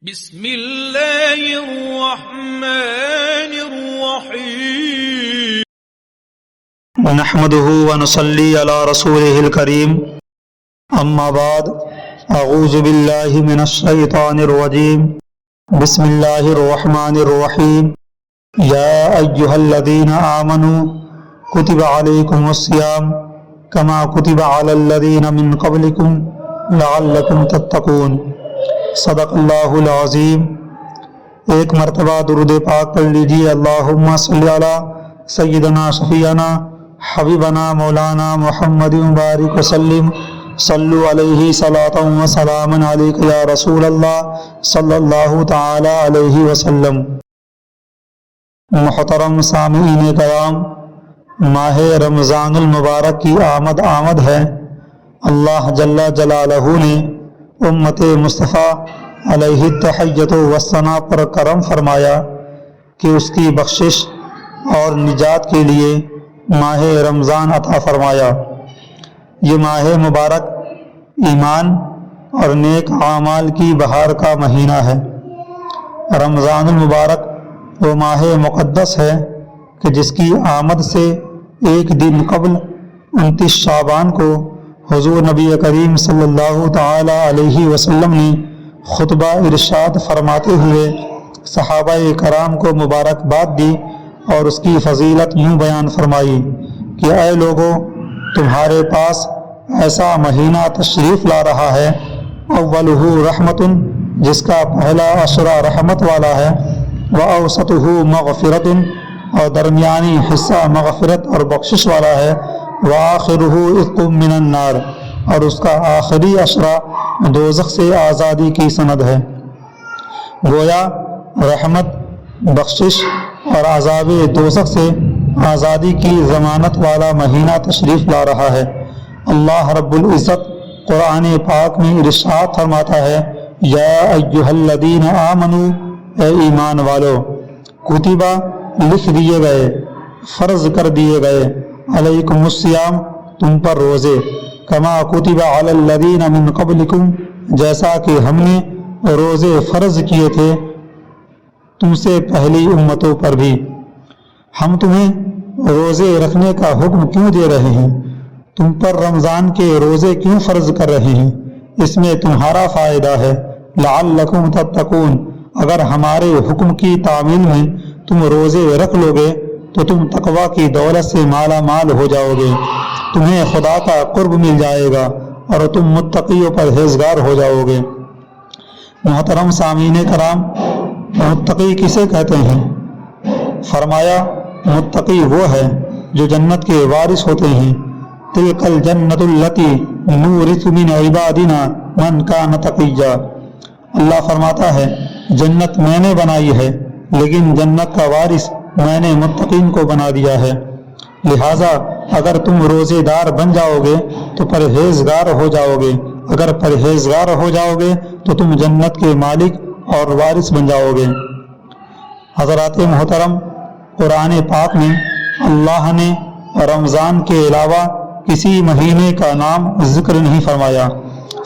بسم اللہ الرحمن الرحیم نحمده ونصلی علی رسوله الکریم اما بعد اعوذ باللہ من الشیطان الرجیم بسم اللہ الرحمن الرحیم یا ایہا الذین آمنوا کتب علیکم الصیام کما کتب علی الذین من قبلکم لعلکم تتقون صدق اللہ العظیم۔ ایک مرتبہ درود پاک پڑھ لیجیے۔ اللہم صلی علی سیدنا شفیعنا حبیبنا مولانا محمد مبارک وسلم صلو علیہ صلاۃ و سلام علیک یا رسول اللہ صلی اللہ تعالی علیہ وسلم۔ محترم سامعین کرام، ماہ رمضان المبارک کی آمد ہے۔ اللہ جل جلالہ نے امت مصطفیٰ علیہ التحیۃ والثناء پر کرم فرمایا کہ اس کی بخشش اور نجات کے لیے ماہ رمضان عطا فرمایا۔ یہ ماہ مبارک ایمان اور نیک اعمال کی بہار کا مہینہ ہے۔ رمضان المبارک وہ ماہ مقدس ہے کہ جس کی آمد سے ایک دن قبل 29 شعبان کو حضور نبی کریم صلی اللہ تعالی علیہ وسلم نے خطبہ ارشاد فرماتے ہوئے صحابہ کرام کو مبارکباد دی اور اس کی فضیلت یوں بیان فرمائی کہ اے لوگو، تمہارے پاس ایسا مہینہ تشریف لا رہا ہے، اولہ رحمت، جس کا پہلا عشرہ رحمت والا ہے، واوسطہ مغفرت، اور درمیانی حصہ مغفرت اور بخشش والا ہے، وآخرہ عتق من النار، اور اس کا آخری عشرہ دوزخ سے آزادی کی سند ہے۔ گویا رحمت، بخشش اور عذاب دوزخ سے آزادی کی ضمانت والا مہینہ تشریف لا رہا ہے۔ اللہ رب العزت قرآن پاک میں ارشاد فرماتا ہے، یا ایہا الذین آمنوا، اے ایمان والو، کتبہ لکھ دیے گئے، فرض کر دیے گئے، علیکم الصیام، تم پر روزے، کما کتب علی الذین من قبلکم، جیسا کہ ہم نے روزے فرض کیے تھے تم سے پہلی امتوں پر بھی۔ ہم تمہیں روزے رکھنے کا حکم کیوں دے رہے ہیں؟ تم پر رمضان کے روزے کیوں فرض کر رہے ہیں؟ اس میں تمہارا فائدہ ہے، لعلکم تتقون، اگر ہمارے حکم کی تعمیل میں تم روزے رکھ لو گے تو تم تقوی کی دولت سے مالا مال ہو جاؤ گے، تمہیں خدا کا قرب مل جائے گا اور تم متقی و پرہیزگار ہو جاؤ گے۔ محترم سامعین کرام، متقی کسے کہتے ہیں؟ فرمایا، متقی وہ ہے جو جنت کے وارث ہوتے ہیں۔ تلک الجنۃ التی نورث من عبادنا من کان تقیا۔ اللہ فرماتا ہے، جنت میں نے بنائی ہے، لیکن جنت کا وارث میں نے متقین کو بنا دیا ہے۔ لہٰذا اگر تم روزے دار بن جاؤ گے تو پرہیزگار ہو جاؤ گے، اگر پرہیزگار ہو جاؤ گے تو تم جنت کے مالک اور وارث بن جاؤ گے۔ حضرات محترم، قرآن پاک میں اللہ نے رمضان کے علاوہ کسی مہینے کا نام ذکر نہیں فرمایا۔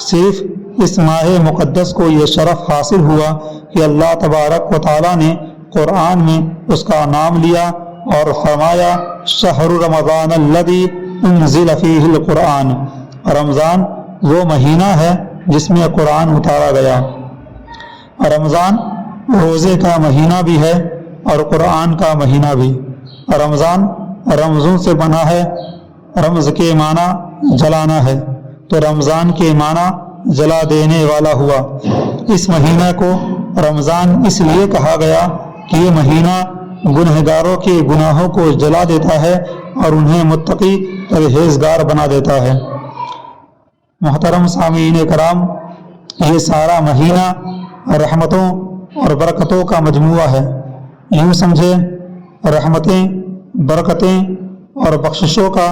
صرف اس ماہ مقدس کو یہ شرف حاصل ہوا کہ اللہ تبارک و تعالیٰ نے قرآن میں اس کا نام لیا اور فرمایا، شہر رمضان الذی انزل فیہ القرآن، رمضان وہ مہینہ ہے جس میں قرآن اتارا گیا۔ رمضان روزے کا مہینہ بھی ہے اور قرآن کا مہینہ بھی۔ رمضان رمضوں سے بنا ہے، رمض کے معنی جلانا ہے، تو رمضان کے معنی جلا دینے والا ہوا۔ اس مہینہ کو رمضان اس لیے کہا گیا کہ یہ مہینہ گنہگاروں کے گناہوں کو جلا دیتا ہے اور انہیں متقی پرہیزگار بنا دیتا ہے۔ محترم سامعین کرام، یہ سارا مہینہ رحمتوں اور برکتوں کا مجموعہ ہے۔ یوں سمجھے، رحمتیں، برکتیں اور بخششوں کا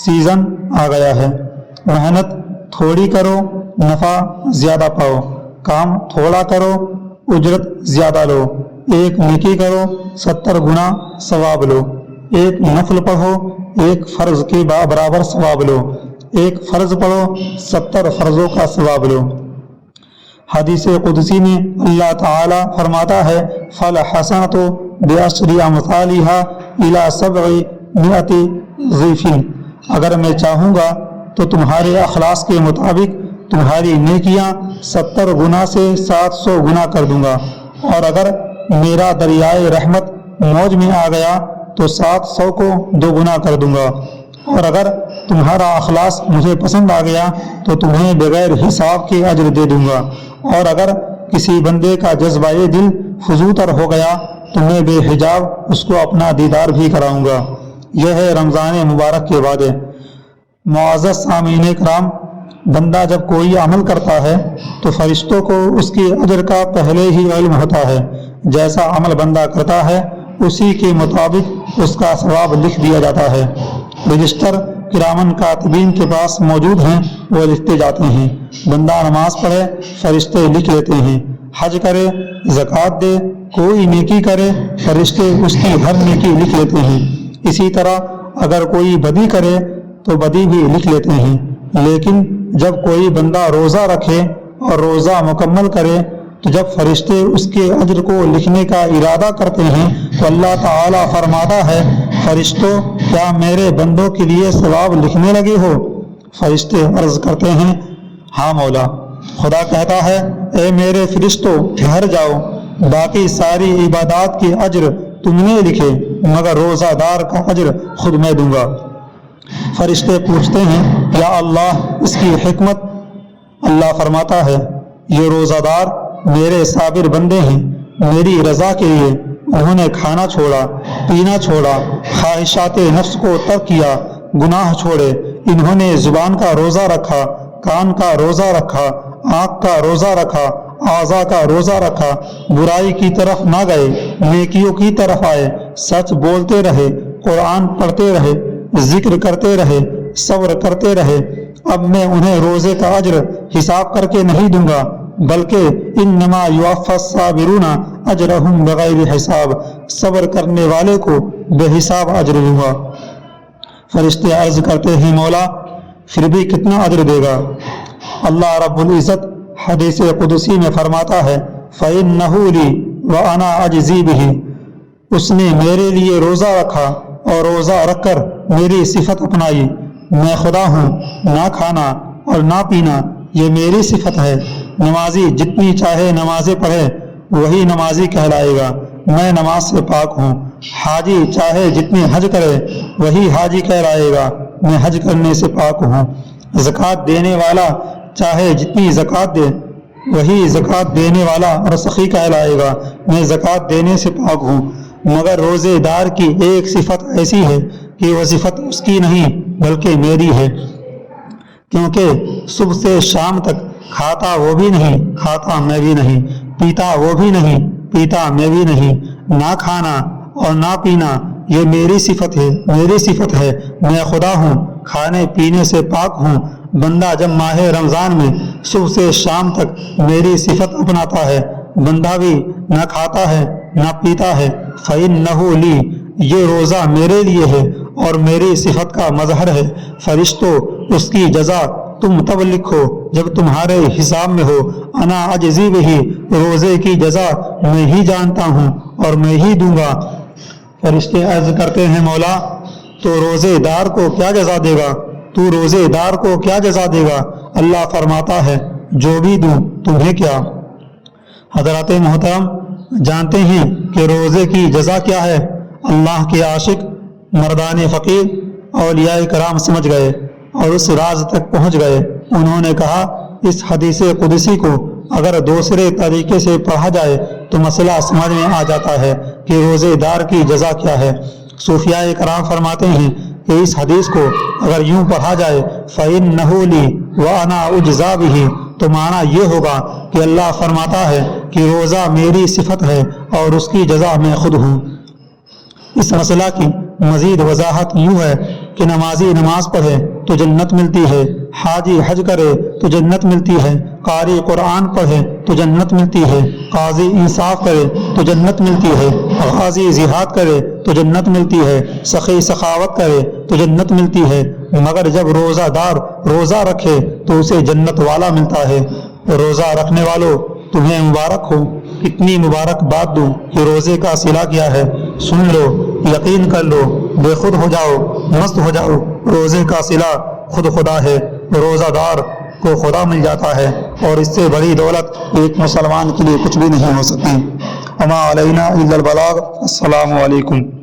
سیزن آ گیا ہے۔ محنت تھوڑی کرو، نفع زیادہ پاؤ، کام تھوڑا کرو، اجرت زیادہ لو، ایک نیکی کرو 70 گنا ثواب لو، ایک نفل پڑھو، ایک فرض کے برابر ثواب لو، ایک فرض پڑھو 70 فرضوں کا ثواب لو۔ حدیث قدسی میں اللہ تعالی فرماتا ہے فالحسنۃ بعشر امثالها الی 700 ضعف، اگر میں چاہوں گا تو تمہارے اخلاص کے مطابق تمہاری نیکیاں 70 گنا سے 700 گنا کر دوں گا، اور اگر میرا دریائے رحمت موج میں آ گیا تو 700 کو 2 گنا کر دوں گا، اور اگر تمہارا اخلاص مجھے پسند آ گیا تو تمہیں بغیر حساب کے اجر دے دوں گا، اور اگر کسی بندے کا جذبہ دل فزوتر ہو گیا تو میں بے حجاب اس کو اپنا دیدار بھی کراؤں گا۔ یہ ہے رمضان مبارک کے وعدے۔ معزز سامعین کرام، بندہ جب کوئی عمل کرتا ہے تو فرشتوں کو اس کے اجر کا پہلے ہی علم ہوتا ہے، جیسا عمل بندہ کرتا ہے اسی کے مطابق اس کا ثواب لکھ دیا جاتا ہے۔ رجسٹر کرامن کاتبین کے پاس موجود ہیں، وہ لکھتے جاتے ہیں۔ بندہ نماز پڑھے فرشتے لکھ لیتے ہیں، حج کرے، زکوٰۃ دے، کوئی نیکی کرے فرشتے اس کی ہر نیکی لکھ لیتے ہیں۔ اسی طرح اگر کوئی بدی کرے تو بدی بھی لکھ لیتے ہیں، لیکن جب کوئی بندہ روزہ رکھے اور روزہ مکمل کرے تو جب فرشتے اس کے اجر کو لکھنے کا ارادہ کرتے ہیں تو اللہ تعالیٰ فرماتا ہے فرشتوں کیا میرے بندوں کے لیے ثواب لکھنے لگے ہو؟ فرشتے عرض کرتے ہیں ہاں مولا۔ خدا کہتا ہے اے میرے فرشتوں ٹھہر جاؤ، باقی ساری عبادات کے اجر تم نے لکھے مگر روزہ دار کا اجر خود میں دوں گا۔ فرشتے پوچھتے ہیں یا اللہ اس کی حکمت؟ اللہ فرماتا ہے یہ روزہ دار میرے صابر بندے ہیں، میری رضا کے لیے انہوں نے کھانا چھوڑا، پینا چھوڑا، خواہشات نفس کو ترک کیا، گناہ چھوڑے، انہوں نے زبان کا روزہ رکھا، کان کا روزہ رکھا، آنکھ کا روزہ رکھا، اعضاء کا روزہ رکھا، برائی کی طرف نہ گئے، نیکیوں کی طرف آئے، سچ بولتے رہے، قرآن پڑھتے رہے، ذکر کرتے رہے، صبر کرتے رہے۔ اب میں انہیں روزے کا اجر حساب کر کے نہیں دوں گا بلکہ انما یوفی الصابرون اجرہم بغیر حساب، صبر کرنے والے کو بے حساب اجر دوں گا۔ فرشتے عرض کرتے ہیں مولا پھر بھی کتنا اجر دے گا؟ اللہ رب العزت حدیث قدسی میں فرماتا ہے فَإِنَّهُ لِي وَأَنَا أَجْزِي بِهِ، اس نے میرے لیے روزہ رکھا اور روزہ رکھ کر میری صفت اپنائی۔ میں خدا ہوں، نہ کھانا اور نہ پینا یہ میری صفت ہے۔ نمازی جتنی چاہے نمازیں پڑھے وہی نمازی کہلائے گا، میں نماز سے پاک ہوں۔ حاجی چاہے جتنی حج کرے وہی حاجی کہلائے گا، میں حج کرنے سے پاک ہوں۔ زکوٰۃ دینے والا چاہے جتنی زکوٰۃ دے وہی زکوٰۃ دینے والا اور سخی کہلائے گا، میں زکوٰۃ دینے سے پاک ہوں۔ مگر روزے دار کی ایک صفت ایسی ہے کہ وہ صفت اس کی نہیں بلکہ میری ہے، کیونکہ صبح سے شام تک کھاتا وہ بھی نہیں، کھاتا میں بھی نہیں، پیتا وہ بھی نہیں، پیتا میں بھی نہیں۔ نہ کھانا اور نہ پینا یہ میری صفت ہے، میری صفت ہے، میں خدا ہوں، کھانے پینے سے پاک ہوں۔ بندہ جب ماہ رمضان میں صبح سے شام تک میری صفت اپناتا ہے، بندہ بھی نہ کھاتا ہے نہ پیتا ہے۔ فَإِنَّهُ لِي، یہ روزہ میرے لیے ہے اور میری صفت کا مظہر ہے۔ فرشتوں اس کی جزا تم تب لکھو جب تمہارے حساب میں ہو۔ انا اجزی بہی، روزے کی جزا میں ہی جانتا ہوں اور میں ہی دوں گا۔ فرشتے عرض کرتے ہیں مولا تو روزے دار کو کیا جزا دے گا؟ تو روزے دار کو کیا جزا دے گا؟ اللہ فرماتا ہے جو بھی دوں تمہیں کیا۔ حضرات محترم جانتے ہیں کہ روزے کی جزا کیا ہے؟ اللہ کے عاشق مردان فقیر اولیاء کرام سمجھ گئے اور اس راز تک پہنچ گئے۔ انہوں نے کہا اس حدیث قدسی کو اگر دوسرے طریقے سے پڑھا جائے تو مسئلہ سمجھ میں آ جاتا ہے کہ روزے دار کی جزا کیا ہے۔ صوفیاء کرام فرماتے ہیں کہ اس حدیث کو اگر یوں پڑھا جائے فَإِنَّهُ لِي وَأَنَا أُجْزَىٰ بِهِ تو معنی یہ ہوگا کہ اللہ فرماتا ہے کہ روزہ میری صفت ہے اور اس کی جزا میں خود ہوں۔ اس مسئلہ کی مزید وضاحت یوں ہے کہ نمازی نماز پڑھے تو جنت ملتی ہے، حاجی حج کرے تو جنت ملتی ہے، قاری قرآن پڑھے تو جنت ملتی ہے، قاضی انصاف کرے تو جنت ملتی ہے، غازی جہاد کرے تو جنت ملتی ہے، سخی سخاوت کرے تو جنت ملتی ہے۔ مگر جب روزہ دار روزہ رکھے تو اسے جنت والا ملتا ہے۔ روزہ رکھنے والوں تمہیں مبارک ہو، کتنی مبارک بات دوں کہ روزے کا صلہ کیا ہے، سن لو، یقین کر لو، بے خود ہو جاؤ، مست ہو جاؤ، روزے کا صلہ خود خدا ہے، روزہ دار کو خدا مل جاتا ہے، اور اس سے بڑی دولت ایک مسلمان کے لیے کچھ بھی نہیں ہو سکتی۔ وما علینا الا البلاغ۔ السلام علیکم۔